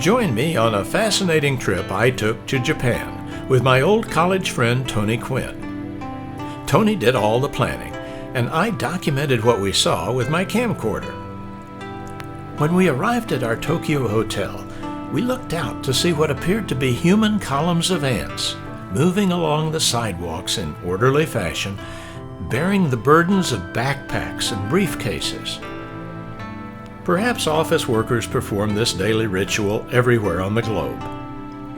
Join me on a fascinating trip I took to Japan with my old college friend Tony Quinn. Tony did all the planning, and I documented what we saw with my camcorder. When we arrived at our Tokyo hotel, we looked out to see what appeared to be human columns of ants moving along the sidewalks in orderly fashion, bearing the burdens of backpacks and briefcases. Perhaps office workers perform this daily ritual everywhere on the globe,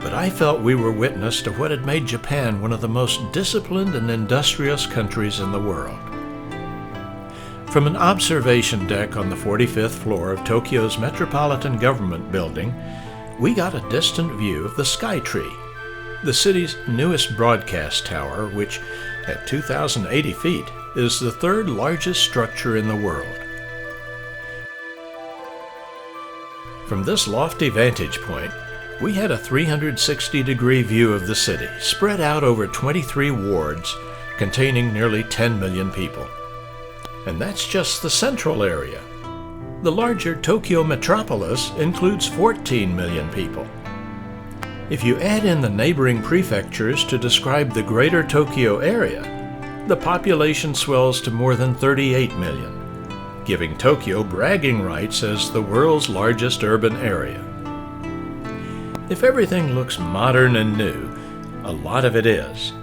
but I felt we were witness to what had made Japan one of the most disciplined and industrious countries in the world. From an observation deck on the 45th floor of Tokyo's Metropolitan Government Building, we got a distant view of the Skytree, the city's newest broadcast tower, which, at 2,080 feet, is the third largest structure in the world. From this lofty vantage point, we had a 360-degree view of the city, spread out over 23 wards containing nearly 10 million people. And that's just the central area. The larger Tokyo metropolis includes 14 million people. If you add in the neighboring prefectures to describe the greater Tokyo area, the population swells to more than 38 million, giving Tokyo bragging rights as the world's largest urban area. If everything looks modern and new, a lot of it is.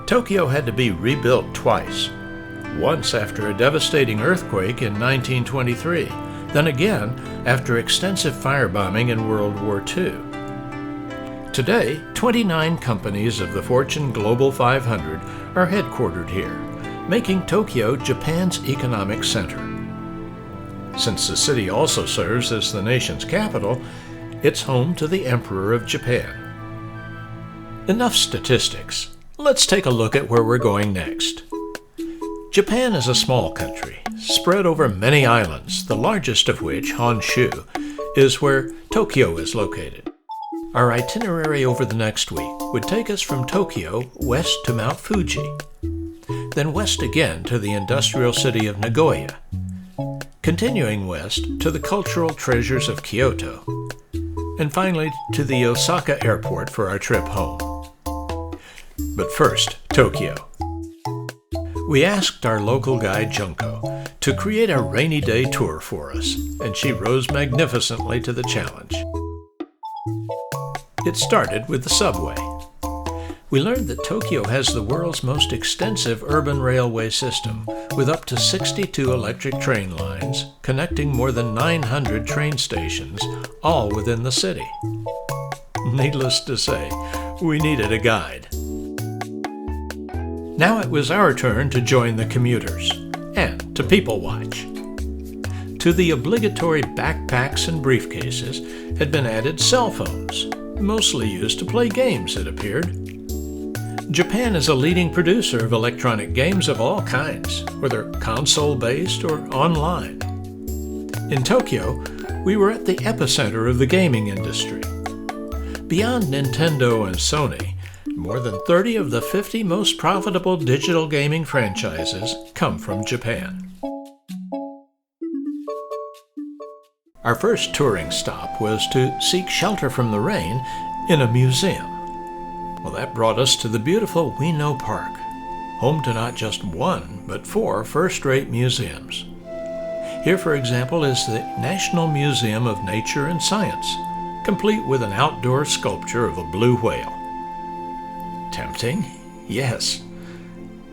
Tokyo had to be rebuilt twice. Once after a devastating earthquake in 1923, then again after extensive firebombing in World War II. Today, 29 companies of the Fortune Global 500 are headquartered here, making Tokyo Japan's economic center. Since the city also serves as the nation's capital, it's home to the Emperor of Japan. Enough statistics. Let's take a look at where we're going next. Japan is a small country, spread over many islands, the largest of which, Honshu, is where Tokyo is located. Our itinerary over the next week would take us from Tokyo west to Mount Fugi, then west again to the industrial city of Nagoya, continuing west to the cultural treasures of Kyoto, and finally to the Osaka airport for our trip home. But first, Tokyo. We asked our local guide Junko to create a rainy day tour for us, and she rose magnificently to the challenge. It started with the subway. We learned that Tokyo has the world's most extensive urban railway system, with up to 62 electric train lines connecting more than 900 train stations, all within the city. Needless to say, we needed a guide. Now it was our turn to join the commuters and to people watch. To the obligatory backpacks and briefcases had been added cell phones, mostly used to play games, it appeared. Japan is a leading producer of electronic games of all kinds, whether console-based or online. In Tokyo, we were at the epicenter of the gaming industry. Beyond Nintendo and Sony, more than 30 of the 50 most profitable digital gaming franchises come from Japan. Our first touring stop was to seek shelter from the rain in a museum. Well, that brought us to the beautiful Ueno Park, home to not just one, but 4 first-rate museums. Here, for example, is the National Museum of Nature and Science, complete with an outdoor sculpture of a blue whale. Tempting? Yes.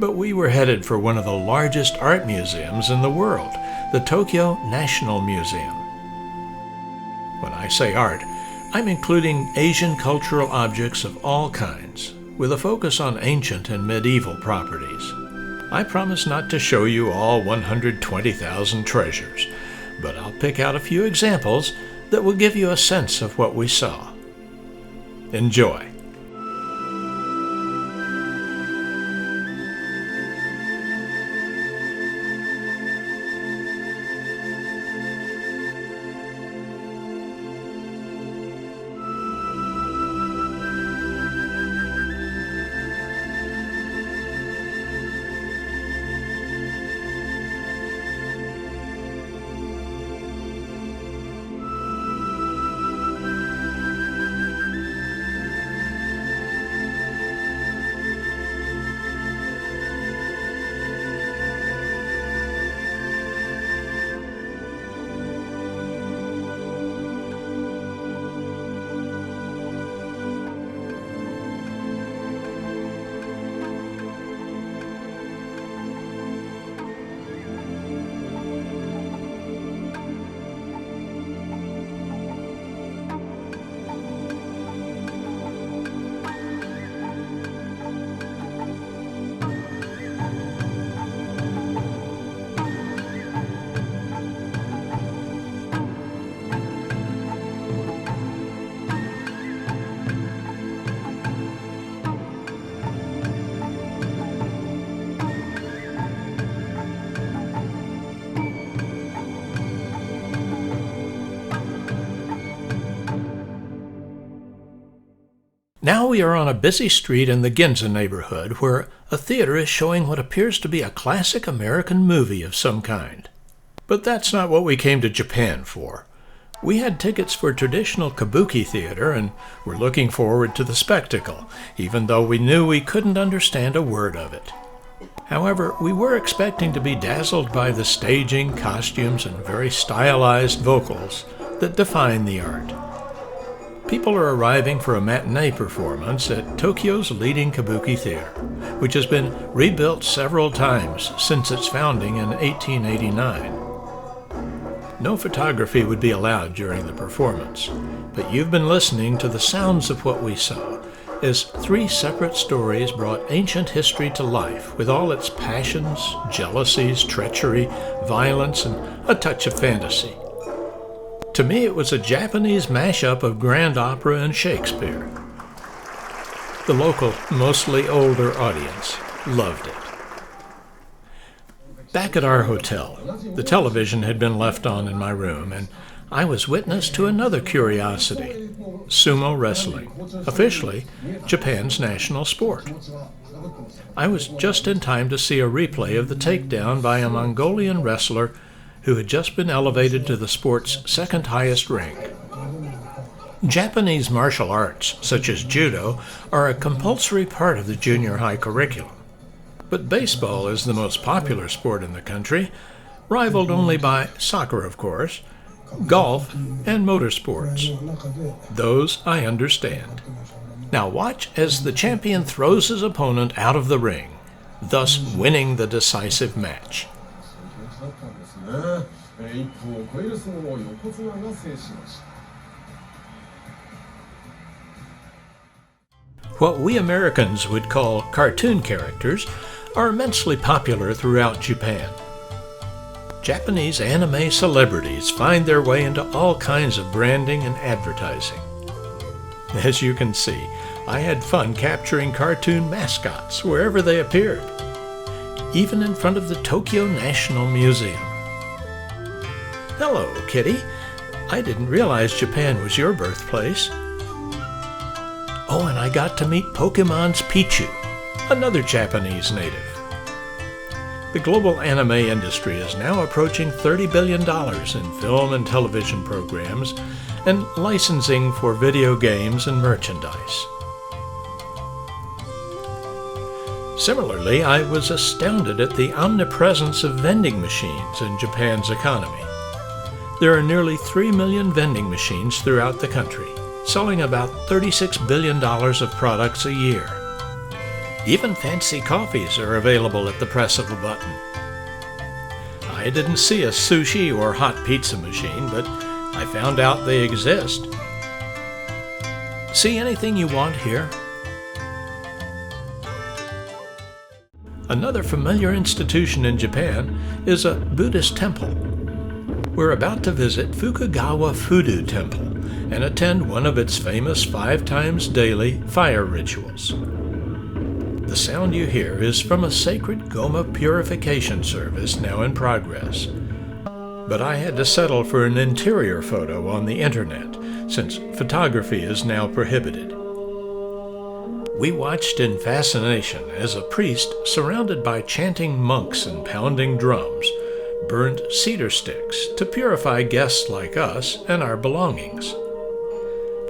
But we were headed for one of the largest art museums in the world, the Tokyo National Museum. When I say art, I'm including Asian cultural objects of all kinds, with a focus on ancient and medieval properties. I promise not to show you all 120,000 treasures, but I'll pick out a few examples that will give you a sense of what we saw. Enjoy. Now we are on a busy street in the Ginza neighborhood where a theater is showing what appears to be a classic American movie of some kind. But that's not what we came to Japan for. We had tickets for traditional kabuki theater and were looking forward to the spectacle, even though we knew we couldn't understand a word of it. However, we were expecting to be dazzled by the staging, costumes, and very stylized vocals that define the art. People are arriving for a matinee performance at Tokyo's leading kabuki theater, which has been rebuilt several times since its founding in 1889. No photography would be allowed during the performance, but you've been listening to the sounds of what we saw, as 3 separate stories brought ancient history to life with all its passions, jealousies, treachery, violence, and a touch of fantasy. To me, it was a Japanese mashup of grand opera and Shakespeare. The local, mostly older audience loved it. Back at our hotel, the television had been left on in my room, and I was witness to another curiosity: sumo wrestling, officially Japan's national sport. I was just in time to see a replay of the takedown by a Mongolian wrestler who had just been elevated to the sport's second highest rank. Japanese martial arts, such as judo, are a compulsory part of the junior high curriculum. But baseball is the most popular sport in the country, rivaled only by soccer, of course, golf, and motorsports. Those I understand. Now watch as the champion throws his opponent out of the ring, thus winning the decisive match. What we Americans would call cartoon characters are immensely popular throughout Japan. Japanese anime celebrities find their way into all kinds of branding and advertising. As you can see, I had fun capturing cartoon mascots wherever they appeared, even in front of the Tokyo National Museum. Hello, Kitty. I didn't realize Japan was your birthplace. Oh, and I got to meet Pokemon's Pichu, another Japanese native. The global anime industry is now approaching $30 billion in film and television programs and licensing for video games and merchandise. Similarly, I was astounded at the omnipresence of vending machines in Japan's economy. There are nearly 3 million vending machines throughout the country, selling about $36 billion of products a year. Even fancy coffees are available at the press of a button. I didn't see a sushi or hot pizza machine, but I found out they exist. See anything you want here? Another familiar institution in Japan is a Buddhist temple. We're about to visit Fukugawa Fudo Temple and attend one of its famous 5 times daily fire rituals. The sound you hear is from a sacred Goma purification service now in progress. But I had to settle for an interior photo on the internet, since photography is now prohibited. We watched in fascination as a priest, surrounded by chanting monks and pounding drums, burned cedar sticks to purify guests like us and our belongings.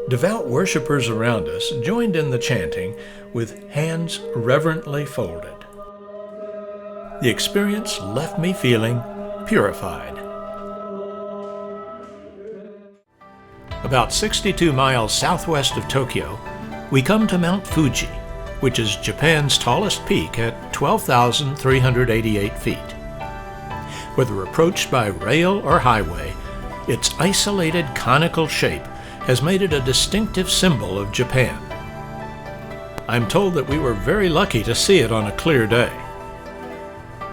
Devout worshippers around us joined in the chanting with hands reverently folded. The experience left me feeling purified. About 62 miles southwest of Tokyo, we come to Mount Fugi, which is Japan's tallest peak at 12,388 feet. Whether approached by rail or highway, its isolated conical shape has made it a distinctive symbol of Japan. I'm told that we were very lucky to see it on a clear day.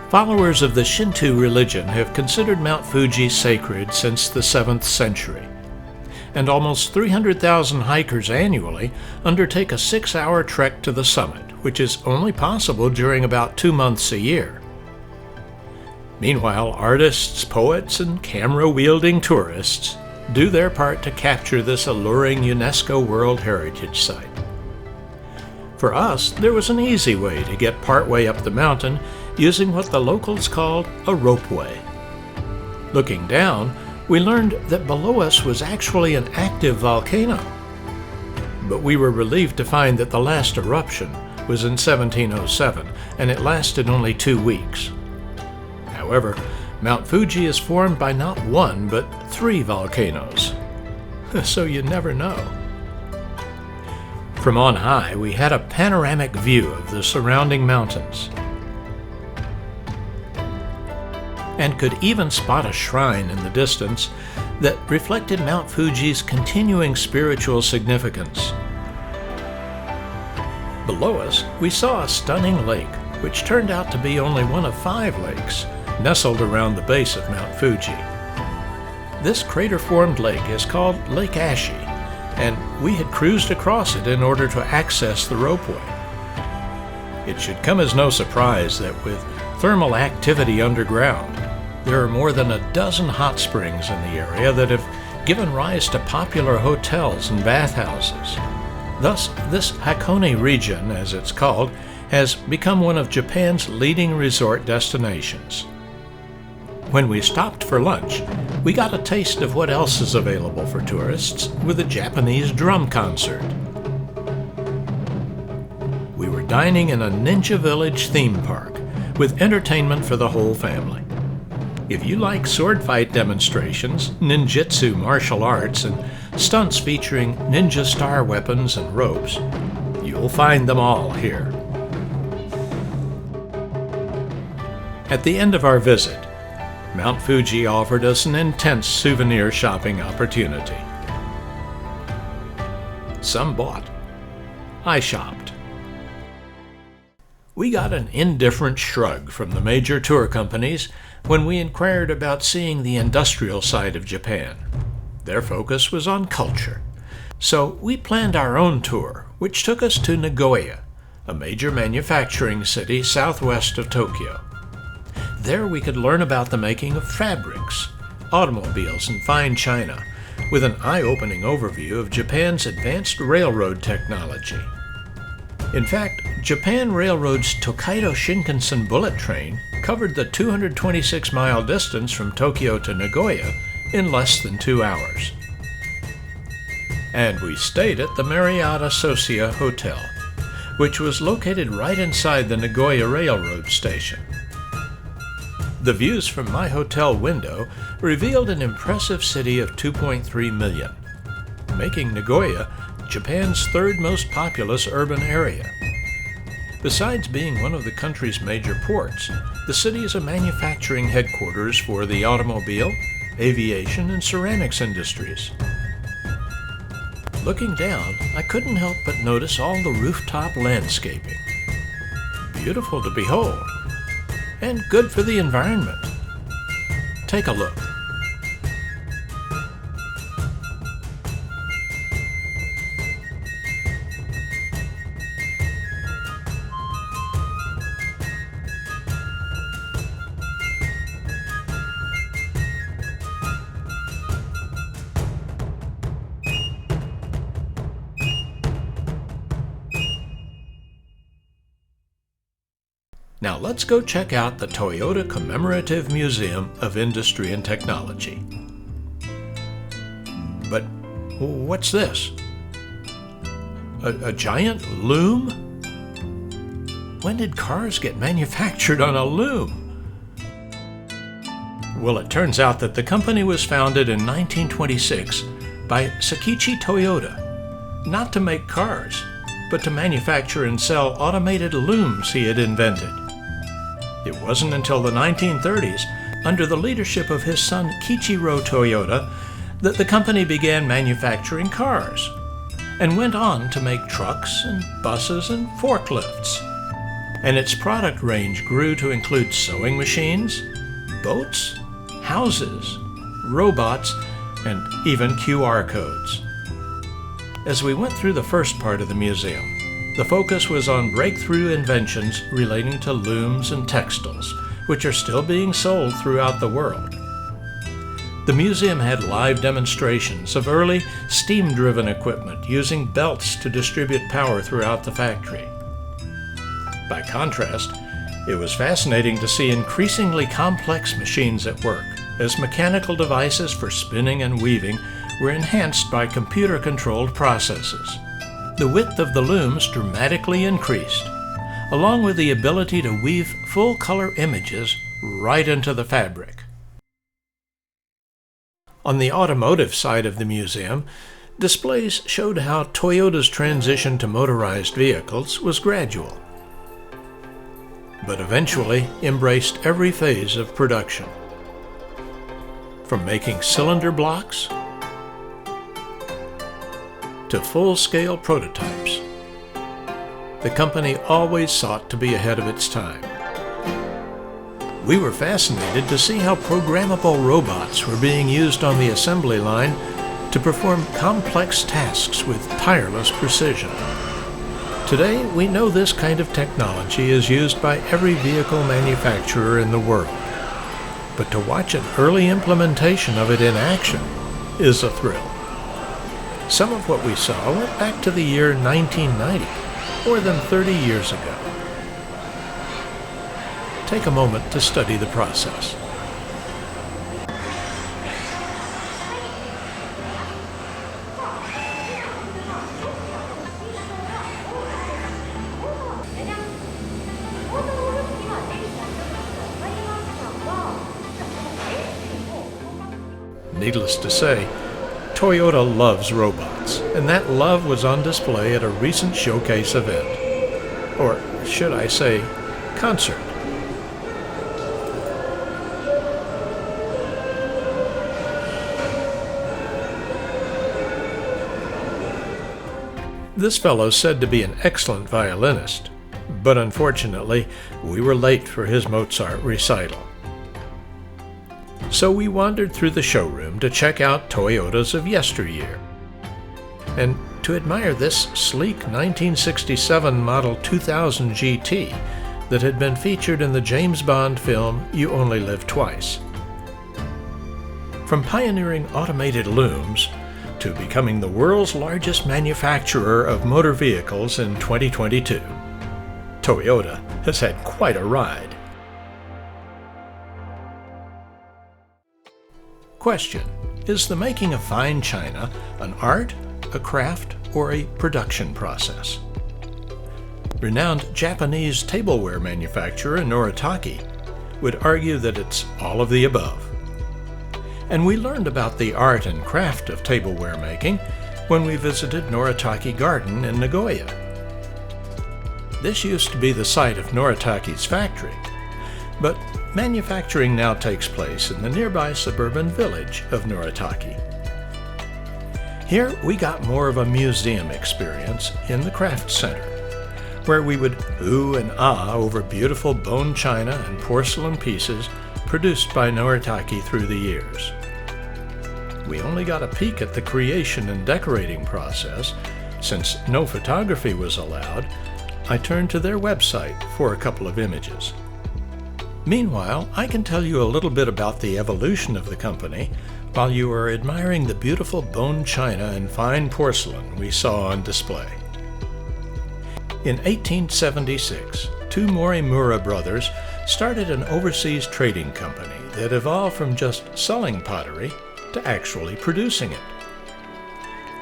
Followers of the Shinto religion have considered Mount Fuji sacred since the 7th century, and almost 300,000 hikers annually undertake a 6-hour trek to the summit, which is only possible during about 2 months a year. Meanwhile, artists, poets, and camera-wielding tourists do their part to capture this alluring UNESCO World Heritage Site. For us, there was an easy way to get partway up the mountain using what the locals called a ropeway. Looking down, we learned that below us was actually an active volcano. But we were relieved to find that the last eruption was in 1707, and it lasted only 2 weeks. However, Mount Fuji is formed by not one, but 3 volcanoes. So you never know. From on high, we had a panoramic view of the surrounding mountains, and could even spot a shrine in the distance that reflected Mount Fuji's continuing spiritual significance. Below us, we saw a stunning lake, which turned out to be only one of 5 lakes nestled around the base of Mount Fuji. This crater-formed lake is called Lake Ashi, and we had cruised across it in order to access the ropeway. It should come as no surprise that with thermal activity underground, there are more than a dozen hot springs in the area that have given rise to popular hotels and bathhouses. Thus, this Hakone region, as it's called, has become one of Japan's leading resort destinations. When we stopped for lunch, we got a taste of what else is available for tourists with a Japanese drum concert. We were dining in a Ninja Village theme park with entertainment for the whole family. If you like sword fight demonstrations, ninjutsu martial arts, and stunts featuring ninja star weapons and ropes, you'll find them all here. At the end of our visit, Mount Fuji offered us an intense souvenir shopping opportunity. Some bought. I shopped. We got an indifferent shrug from the major tour companies when we inquired about seeing the industrial side of Japan. Their focus was on culture. So we planned our own tour, which took us to Nagoya, a major manufacturing city southwest of Tokyo. There we could learn about the making of fabrics, automobiles, and fine china, with an eye-opening overview of Japan's advanced railroad technology. In fact, Japan Railroad's Tokaido Shinkansen bullet train covered the 226-mile distance from Tokyo to Nagoya in less than 2 hours. And we stayed at the Marriott Associa Hotel, which was located right inside the Nagoya Railroad station. The views from my hotel window revealed an impressive city of 2.3 million, making Nagoya Japan's 3rd most populous urban area. Besides being one of the country's major ports, the city is a manufacturing headquarters for the automobile, aviation, and ceramics industries. Looking down, I couldn't help but notice all the rooftop landscaping. Beautiful to behold, and good for the environment. Take a look. Now let's go check out the Toyota Commemorative Museum of Industry and Technology. But what's this? A giant loom? When did cars get manufactured on a loom? Well, it turns out that the company was founded in 1926 by Sakichi Toyota, not to make cars, but to manufacture and sell automated looms he had invented. It wasn't until the 1930s, under the leadership of his son Kichiro Toyota, that the company began manufacturing cars, and went on to make trucks and buses and forklifts. And its product range grew to include sewing machines, boats, houses, robots, and even QR codes. As we went through the first part of the museum, the focus was on breakthrough inventions relating to looms and textiles, which are still being sold throughout the world. The museum had live demonstrations of early steam-driven equipment using belts to distribute power throughout the factory. By contrast, it was fascinating to see increasingly complex machines at work, as mechanical devices for spinning and weaving were enhanced by computer-controlled processes. The width of the looms dramatically increased, along with the ability to weave full-color images right into the fabric. On the automotive side of the museum, displays showed how Toyota's transition to motorized vehicles was gradual, but eventually embraced every phase of production. From making cylinder blocks to full-scale prototypes, the company always sought to be ahead of its time. We were fascinated to see how programmable robots were being used on the assembly line to perform complex tasks with tireless precision. Today, we know this kind of technology is used by every vehicle manufacturer in the world. But to watch an early implementation of it in action is a thrill. Some of what we saw went back to the year 1990, more than 30 years ago. Take a moment to study the process. Needless to say, Toyota loves robots, and that love was on display at a recent showcase event. Or should I say, concert. This fellow said to be an excellent violinist, but unfortunately, we were late for his Mozart recital. So we wandered through the showroom to check out Toyotas of yesteryear, and to admire this sleek 1967 Model 2000 GT that had been featured in the James Bond film You Only Live Twice. From pioneering automated looms to becoming the world's largest manufacturer of motor vehicles in 2022, Toyota has had quite a ride. Question: is the making of fine china an art, a craft, or a production process? Renowned Japanese tableware manufacturer Noritake would argue that it's all of the above. And we learned about the art and craft of tableware making when we visited Noritake Garden in Nagoya. This used to be the site of Noritake's factory, but manufacturing now takes place in the nearby suburban village of Noritake. Here we got more of a museum experience in the craft center, where we would ooh and ah over beautiful bone china and porcelain pieces produced by Noritake through the years. We only got a peek at the creation and decorating process. Since no photography was allowed, I turned to their website for a couple of images. Meanwhile, I can tell you a little bit about the evolution of the company while you are admiring the beautiful bone china and fine porcelain we saw on display. In 1876, two Morimura brothers started an overseas trading company that evolved from just selling pottery to actually producing it.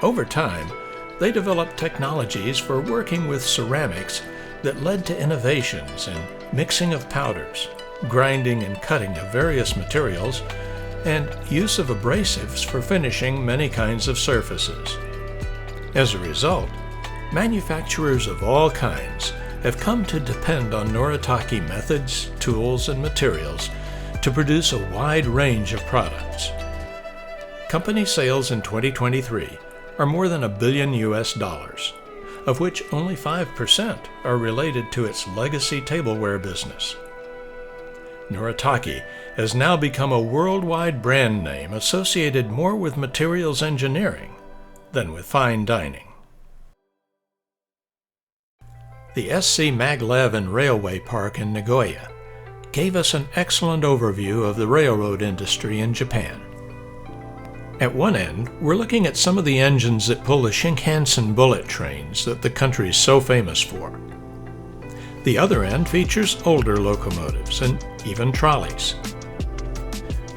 Over time, they developed technologies for working with ceramics that led to innovations in mixing of powders, grinding and cutting of various materials, and use of abrasives for finishing many kinds of surfaces. As a result, manufacturers of all kinds have come to depend on Noritake methods, tools, and materials to produce a wide range of products. Company sales in 2023 are more than $1 billion, of which only 5% are related to its legacy tableware business. Noritake has now become a worldwide brand name associated more with materials engineering than with fine dining. The SC MagLev and Railway Park in Nagoya gave us an excellent overview of the railroad industry in Japan. At one end, we're looking at some of the engines that pull the Shinkansen bullet trains that the country is so famous for. The other end features older locomotives and even trolleys.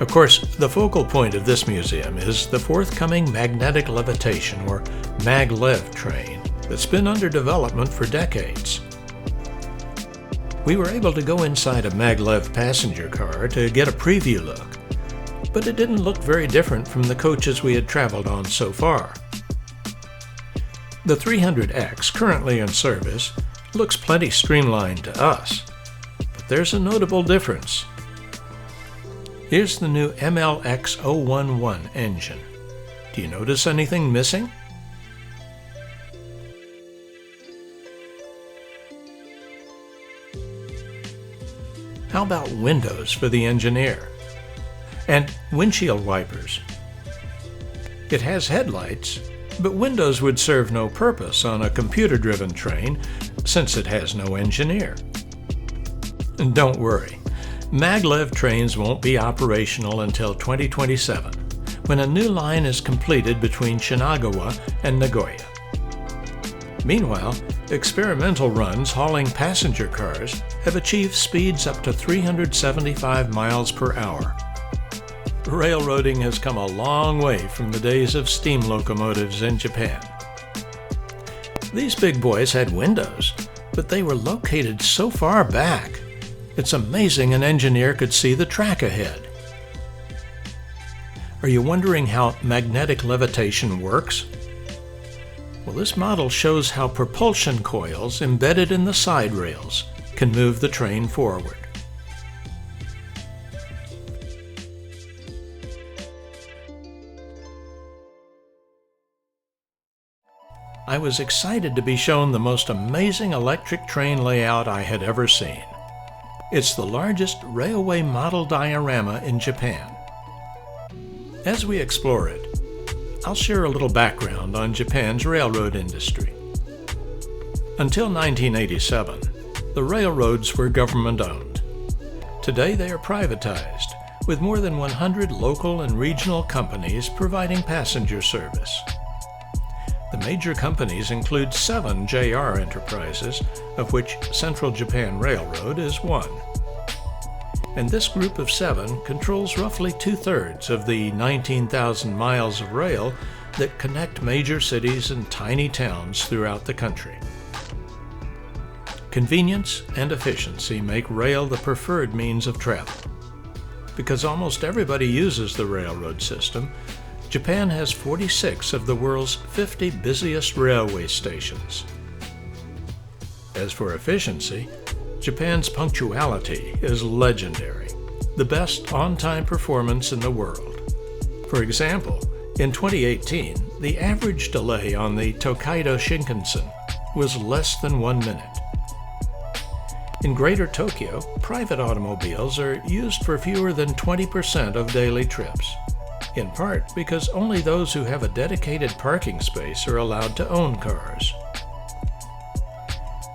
Of course, the focal point of this museum is the forthcoming magnetic levitation, or MagLev train, that's been under development for decades. We were able to go inside a MagLev passenger car to get a preview look, but it didn't look very different from the coaches we had traveled on so far. The 300X, currently in service, looks plenty streamlined to us, but there's a notable difference. Here's the new MLX-011 engine. Do you notice anything missing? How about windows for the engineer? And windshield wipers? It has headlights, but windows would serve no purpose on a computer-driven train since it has no engineer. And don't worry, MagLev trains won't be operational until 2027, when a new line is completed between Shinagawa and Nagoya. Meanwhile, experimental runs hauling passenger cars have achieved speeds up to 375 miles per hour. Railroading has come a long way from the days of steam locomotives in Japan. These big boys had windows, but they were located so far back. It's amazing an engineer could see the track ahead. Are you wondering how magnetic levitation works? Well, this model shows how propulsion coils embedded in the side rails can move the train forward. I was excited to be shown the most amazing electric train layout I had ever seen. It's the largest railway model diorama in Japan. As we explore it, I'll share a little background on Japan's railroad industry. Until 1987, the railroads were government-owned. Today they are privatized, with more than 100 local and regional companies providing passenger service. The major companies include 7 JR enterprises, of which Central Japan Railroad is one. And this group of 7 controls roughly 2/3 of the 19,000 miles of rail that connect major cities and tiny towns throughout the country. Convenience and efficiency make rail the preferred means of travel. Because almost everybody uses the railroad system, Japan has 46 of the world's 50 busiest railway stations. As for efficiency, Japan's punctuality is legendary, the best on-time performance in the world. For example, in 2018, the average delay on the Tokaido Shinkansen was less than 1 minute. In Greater Tokyo, private automobiles are used for fewer than 20% of daily trips, in part because only those who have a dedicated parking space are allowed to own cars.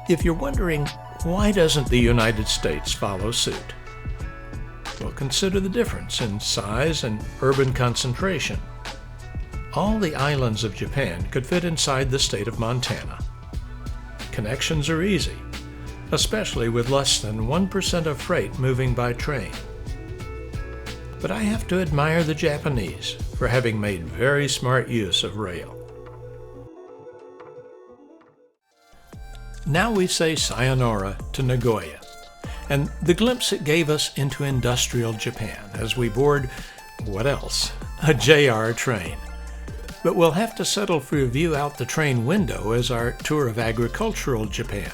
If you're wondering, why doesn't the United States follow suit? Well, consider the difference in size and urban concentration. All the islands of Japan could fit inside the state of Montana. Connections are easy, especially with less than 1% of freight moving by train. But I have to admire the Japanese for having made very smart use of rail. Now we say sayonara to Nagoya, and the glimpse it gave us into industrial Japan as we board, what else? A JR train. But we'll have to settle for a view out the train window as our tour of agricultural Japan.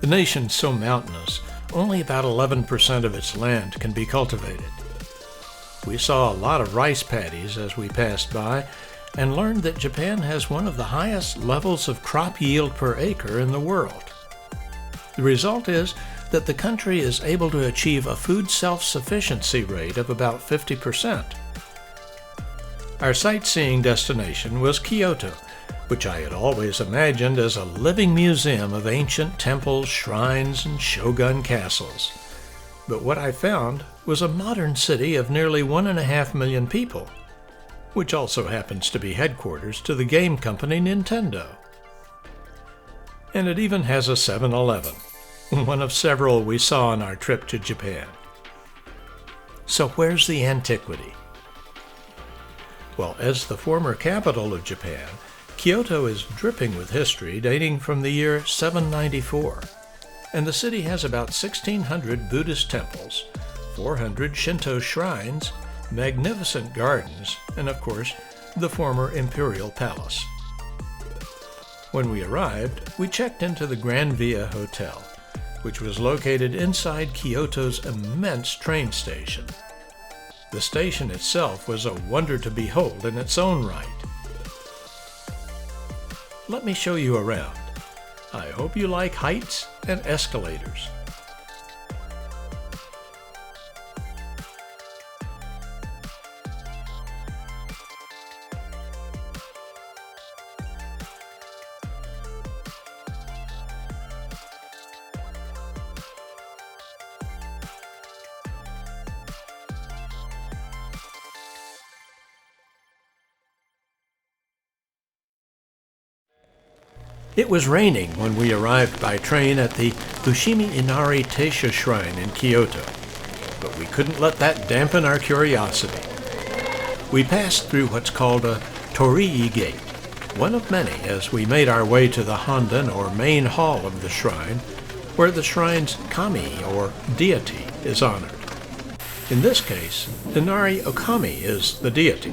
The nation's so mountainous, only about 11% of its land can be cultivated. We saw a lot of rice paddies as we passed by and learned that Japan has one of the highest levels of crop yield per acre in the world. The result is that the country is able to achieve a food self-sufficiency rate of about 50%. Our sightseeing destination was Kyoto, which I had always imagined as a living museum of ancient temples, shrines, and shogun castles. But what I found was a modern city of nearly 1.5 million people, which also happens to be headquarters to the game company Nintendo. And it even has a 7-Eleven, one of several we saw on our trip to Japan. So where's the antiquity? Well, as the former capital of Japan, Kyoto is dripping with history dating from the year 794, and the city has about 1,600 Buddhist temples, 400 Shinto shrines, magnificent gardens, and of course, the former imperial palace. When we arrived, we checked into the Grand Via Hotel, which was located inside Kyoto's immense train station. The station itself was a wonder to behold in its own right. Let me show you around. I hope you like heights and escalators. It was raining when we arrived by train at the Fushimi Inari Taisha Shrine in Kyoto, but we couldn't let that dampen our curiosity. We passed through what's called a Torii Gate, one of many, as we made our way to the Hondan or main hall of the shrine, where the shrine's kami or deity is honored. In this case, Inari Okami is the deity,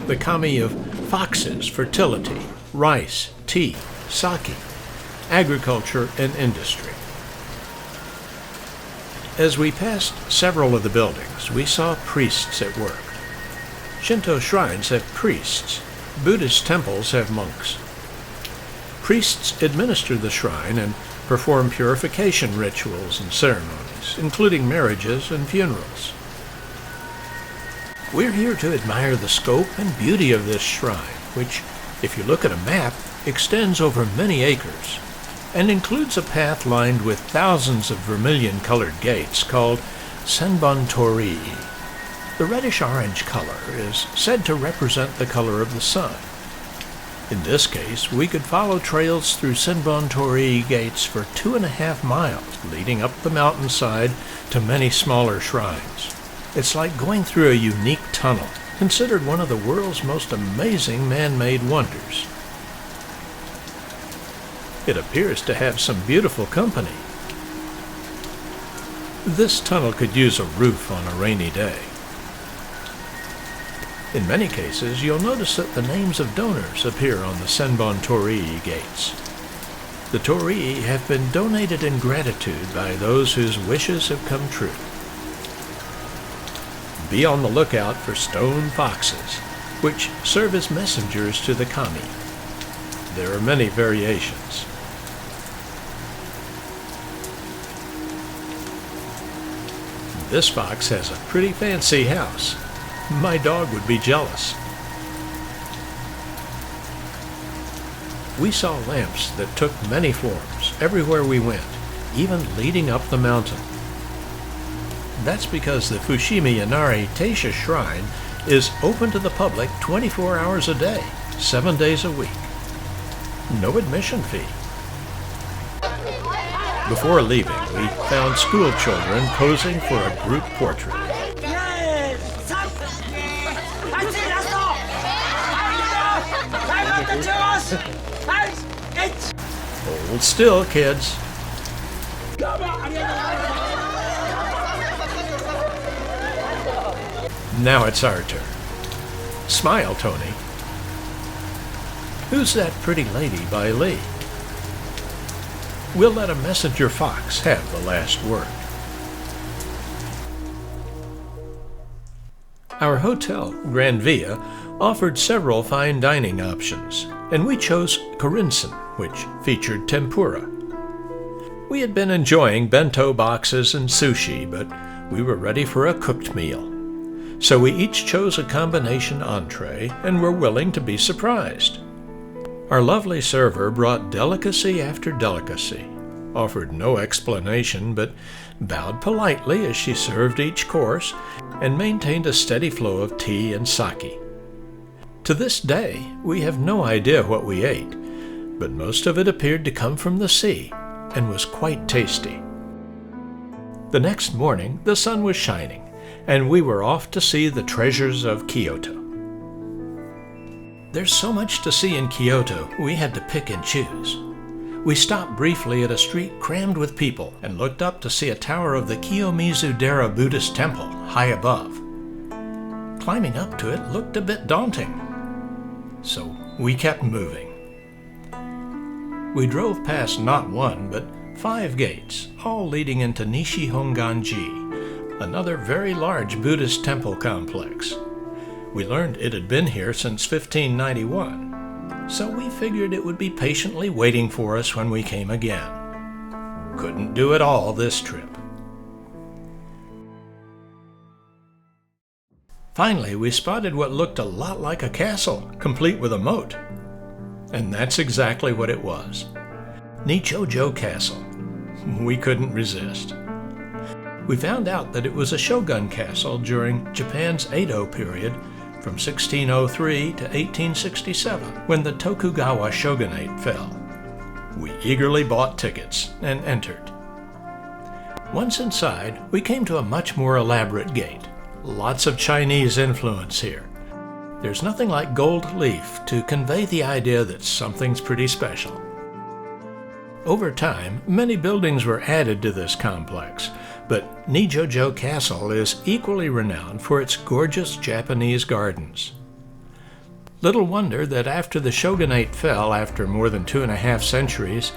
the kami of foxes, fertility, rice, tea, sake, agriculture, and industry. As we passed several of the buildings, we saw priests at work. Shinto shrines have priests. Buddhist temples have monks. Priests administer the shrine and perform purification rituals and ceremonies, including marriages and funerals. We're here to admire the scope and beauty of this shrine, which, if you look at a map, extends over many acres and includes a path lined with thousands of vermilion-colored gates called Senbon Torii. The reddish-orange color is said to represent the color of the sun. In this case, we could follow trails through Senbon Torii gates for 2.5 miles, leading up the mountainside to many smaller shrines. It's like going through a unique tunnel, considered one of the world's most amazing man-made wonders. It appears to have some beautiful company. This tunnel could use a roof on a rainy day. In many cases, you'll notice that the names of donors appear on the Senbon Torii gates. The torii have been donated in gratitude by those whose wishes have come true. Be on the lookout for stone foxes, which serve as messengers to the kami. There are many variations. This fox has a pretty fancy house. My dog would be jealous. We saw lamps that took many forms everywhere we went, even leading up the mountain. That's because the Fushimi Inari Taisha Shrine is open to the public 24 hours a day, 7 days a week. No admission fee. Before leaving, we found school children posing for a group portrait. Hold still, kids. Now it's our turn. Smile, Tony. Who's that pretty lady by Lee? We'll let a messenger fox have the last word. Our hotel, Grand Via, offered several fine dining options, and we chose Korinsen, which featured tempura. We had been enjoying bento boxes and sushi, but we were ready for a cooked meal. So we each chose a combination entree and were willing to be surprised. Our lovely server brought delicacy after delicacy, offered no explanation, but bowed politely as she served each course and maintained a steady flow of tea and sake. To this day, we have no idea what we ate, but most of it appeared to come from the sea and was quite tasty. The next morning, the sun was shining, and we were off to see the treasures of Kyoto. There's so much to see in Kyoto, we had to pick and choose. We stopped briefly at a street crammed with people and looked up to see a tower of the Kiyomizu-dera Buddhist temple high above. Climbing up to it looked a bit daunting, so we kept moving. We drove past not one, but 5 gates, all leading into Nishi-Hongan-ji, another very large Buddhist temple complex. We learned it had been here since 1591, so we figured it would be patiently waiting for us when we came again. Couldn't do it all this trip. Finally, we spotted what looked a lot like a castle, complete with a moat. And that's exactly what it was. Nichojo Castle. We couldn't resist. We found out that it was a shogun castle during Japan's Edo period from 1603 to 1867, when the Tokugawa shogunate fell. We eagerly bought tickets and entered. Once inside, we came to a much more elaborate gate. Lots of Chinese influence here. There's nothing like gold leaf to convey the idea that something's pretty special. Over time, many buildings were added to this complex, but Nichojo Castle is equally renowned for its gorgeous Japanese gardens. Little wonder that after the shogunate fell after more than 2.5 centuries,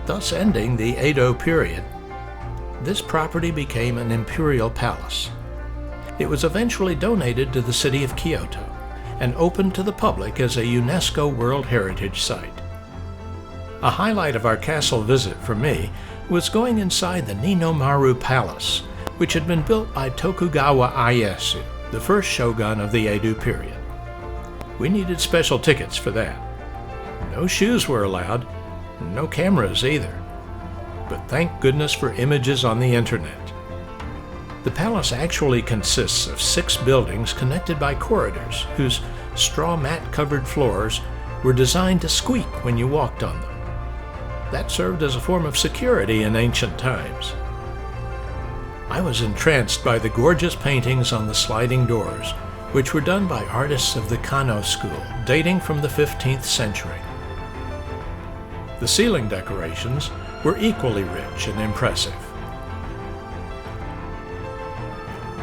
thus ending the Edo period, this property became an imperial palace. It was eventually donated to the city of Kyoto and opened to the public as a UNESCO World Heritage Site. A highlight of our castle visit for me was going inside the Ninomaru Palace, which had been built by Tokugawa Ieyasu, the first shogun of the Edo period. We needed special tickets for that. No shoes were allowed, no cameras either. But thank goodness for images on the internet. The palace actually consists of 6 buildings connected by corridors whose straw mat-covered floors were designed to squeak when you walked on them. That served as a form of security in ancient times. I was entranced by the gorgeous paintings on the sliding doors, which were done by artists of the Kano school, dating from the 15th century. The ceiling decorations were equally rich and impressive.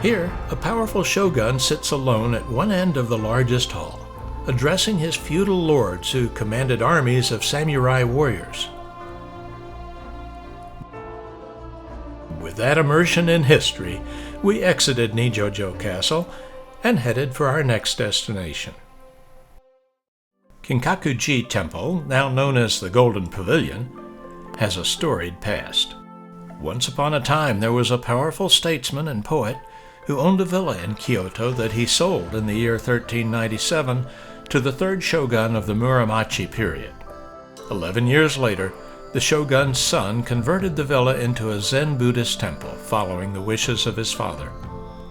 Here, a powerful shogun sits alone at one end of the largest hall, addressing his feudal lords who commanded armies of samurai warriors. With that immersion in history, we exited Nichojo Castle and headed for our next destination. Kinkakuji Temple, now known as the Golden Pavilion, has a storied past. Once upon a time, there was a powerful statesman and poet who owned a villa in Kyoto that he sold in the year 1397 to the 3rd shogun of the Muromachi period. 11 years later, the shogun's son converted the villa into a Zen Buddhist temple, following the wishes of his father.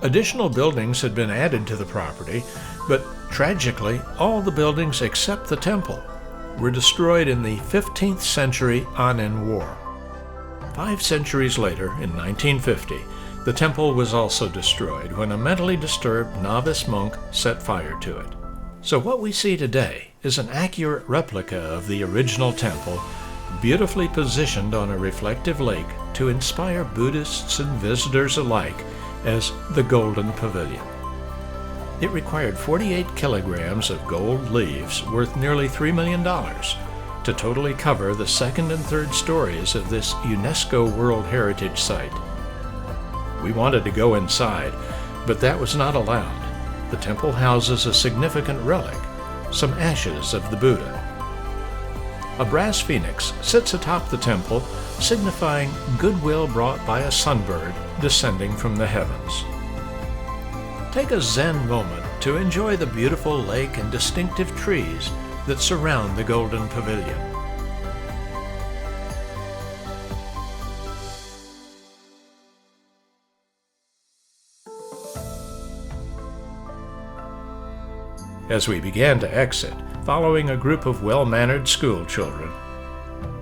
Additional buildings had been added to the property, but tragically, all the buildings except the temple were destroyed in the 15th century Anin War. 5 centuries later, in 1950, the temple was also destroyed when a mentally disturbed novice monk set fire to it. So what we see today is an accurate replica of the original temple, beautifully positioned on a reflective lake to inspire Buddhists and visitors alike as the Golden Pavilion. It required 48 kilograms of gold leaves worth nearly $3 million to totally cover the 2nd and 3rd stories of this UNESCO World Heritage Site. We wanted to go inside, but that was not allowed. The temple houses a significant relic, some ashes of the Buddha. A brass phoenix sits atop the temple, signifying goodwill brought by a sunbird descending from the heavens. Take a Zen moment to enjoy the beautiful lake and distinctive trees that surround the Golden Pavilion. As we began to exit, following a group of well-mannered school children,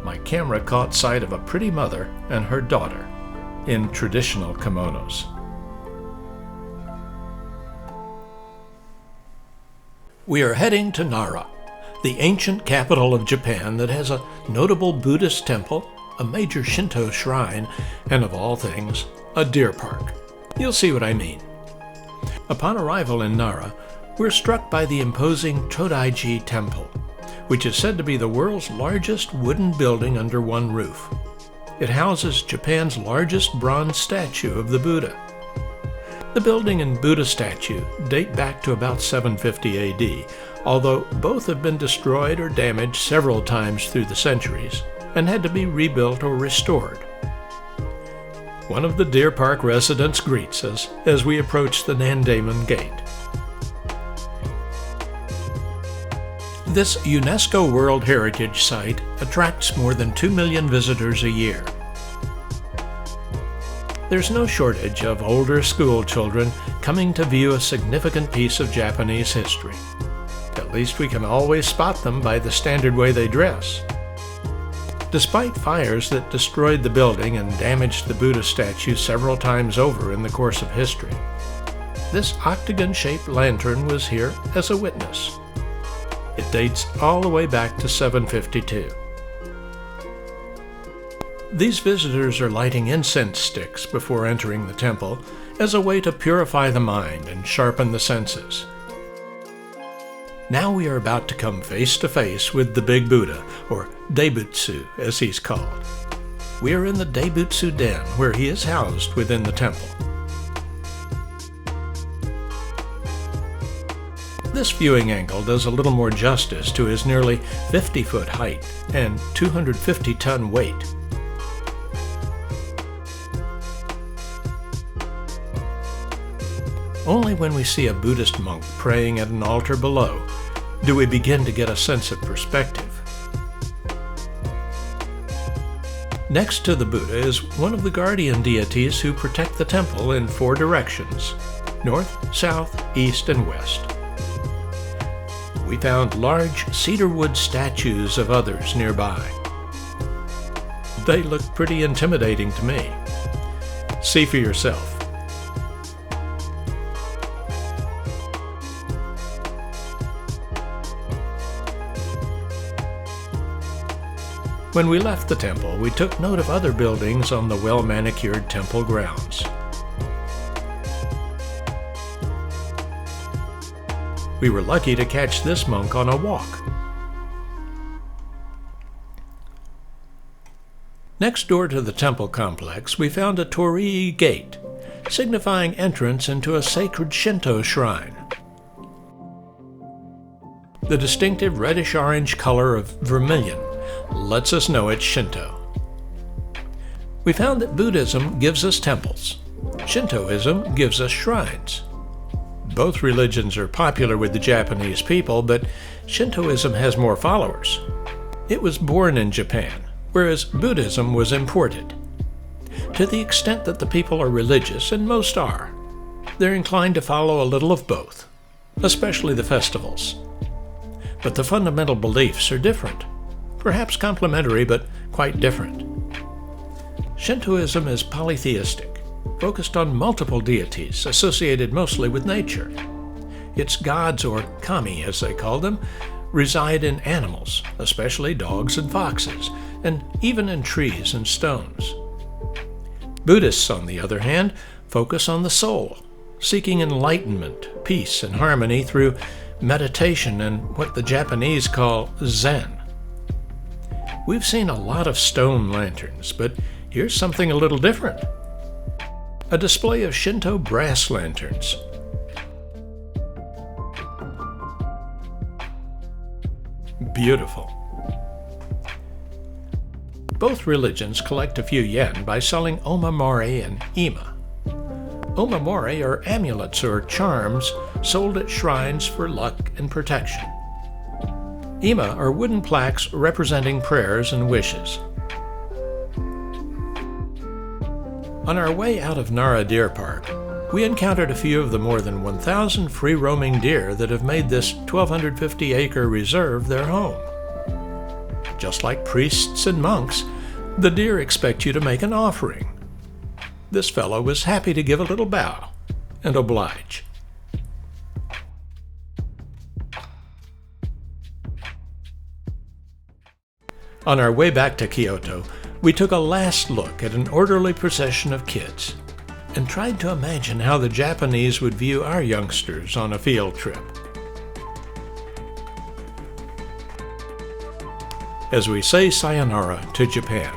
my camera caught sight of a pretty mother and her daughter in traditional kimonos. We are heading to Nara, the ancient capital of Japan that has a notable Buddhist temple, a major Shinto shrine, and of all things, a deer park. You'll see what I mean. Upon arrival in Nara, we're struck by the imposing Chodaiji Temple, which is said to be the world's largest wooden building under one roof. It houses Japan's largest bronze statue of the Buddha. The building and Buddha statue date back to about 750 AD, although both have been destroyed or damaged several times through the centuries and had to be rebuilt or restored. One of the Deer Park residents greets us as we approach the Nandaemun Gate. This UNESCO World Heritage Site attracts more than 2 million visitors a year. There's no shortage of older school children coming to view a significant piece of Japanese history. At least we can always spot them by the standard way they dress. Despite fires that destroyed the building and damaged the Buddha statue several times over in the course of history, this octagon-shaped lantern was here as a witness. It dates all the way back to 752. These visitors are lighting incense sticks before entering the temple as a way to purify the mind and sharpen the senses. Now we are about to come face to face with the Big Buddha, or Daibutsu as he's called. We are in the Daibutsu Den, where he is housed within the temple. This viewing angle does a little more justice to his nearly 50-foot height and 250-ton weight. Only when we see a Buddhist monk praying at an altar below do we begin to get a sense of perspective. Next to the Buddha is one of the guardian deities who protect the temple in 4 directions: north, south, east, and west. We found large cedarwood statues of others nearby. They look pretty intimidating to me. See for yourself. When we left the temple, we took note of other buildings on the well-manicured temple grounds. We were lucky to catch this monk on a walk. Next door to the temple complex, we found a torii gate, signifying entrance into a sacred Shinto shrine. The distinctive reddish-orange color of vermilion lets us know it's Shinto. We found that Buddhism gives us temples. Shintoism gives us shrines. Both religions are popular with the Japanese people, but Shintoism has more followers. It was born in Japan, whereas Buddhism was imported. To the extent that the people are religious, and most are, they're inclined to follow a little of both, especially the festivals. But the fundamental beliefs are different. Perhaps complementary, but quite different. Shintoism is polytheistic, focused on multiple deities associated mostly with nature. Its gods, or kami as they call them, reside in animals, especially dogs and foxes, and even in trees and stones. Buddhists, on the other hand, focus on the soul, seeking enlightenment, peace, and harmony through meditation and what the Japanese call Zen. We've seen a lot of stone lanterns, but here's something a little different. A display of Shinto brass lanterns. Beautiful. Both religions collect a few yen by selling omamori and ima. Omamori are amulets or charms sold at shrines for luck and protection. Ima are wooden plaques representing prayers and wishes. On our way out of Nara Deer Park, we encountered a few of the more than 1,000 free-roaming deer that have made this 1,250-acre reserve their home. just like priests and monks, the deer expect you to make an offering. This fellow was happy to give a little bow and oblige. On our way back to Kyoto, we took a last look at an orderly procession of kids and tried to imagine how the Japanese would view our youngsters on a field trip. As we say sayonara to Japan,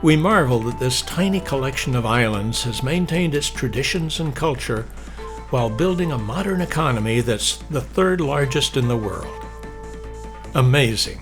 we marvel that this tiny collection of islands has maintained its traditions and culture while building a modern economy that's the third largest in the world. Amazing